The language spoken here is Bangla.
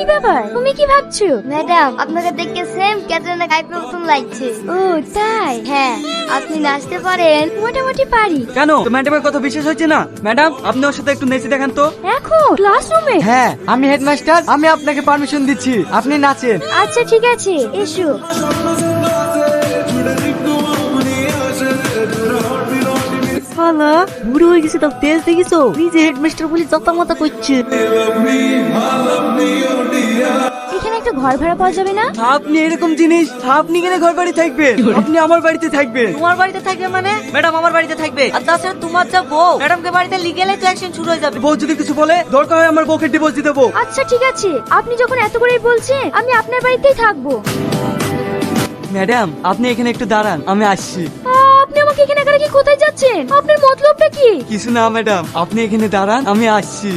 কি ব্যাপার, তুমি কি ভাবছো? ম্যাডাম, আপনাকে দেখে সেম ক্যাটরিনা কাইফের মতন লাগছে। ও তাই? হ্যাঁ, আপনি নাচতে পারেন? মোটামুটি পারি। কেন তো ম্যাডামের কথা বিশেষ হচ্ছে না? ম্যাডাম, আপনি ওর সাথে একটু নেচে দেখান তো। এখন ক্লাসরুমে? হ্যাঁ, আমি হেডমাস্টার, আমি আপনাকে পারমিশন দিচ্ছি, আপনি নাচেন। আচ্ছা ঠিক আছে, এসো। শালা বুড়ো হয়ে গেছে, তাও তেজ দেখিছো? নিজে হেডমাস্টার বলে জতামতা করছে। এখানে একটা ঘর ভাড়া পাওয়া যাবে না? আপনি এরকম জিনিস, আপনি কেন ঘর বাড়ি থাকবেন? আপনি আমার বাড়িতে থাকবেন। তোমার বাড়িতে থাকবে মানে? ম্যাডাম আমার বাড়িতে থাকবে। আর তাছাড়া তোমার যা বউ, ম্যাডামকে বাড়িতে লিগেলে তো অ্যাকশন শুরু হয়ে যাবে। বউ যদি কিছু বলে, দরকার হয় আমার বউকে ডিভোর্স দিয়ে দেবো। আচ্ছা ঠিক আছে, আপনি যখন এত করেই বলছেন, আমি আপনার বাড়িতেই থাকবো। ম্যাডাম, আপনি এখানে একটু দাঁড়ান, আমি আসছি। আপনি আমাকে এখানে একা রেখে কোথায় যাচ্ছেন? আপনার মতলবটা কি? কিছু না ম্যাডাম, আপনি এখানে দাঁড়ান, আমি আসছি।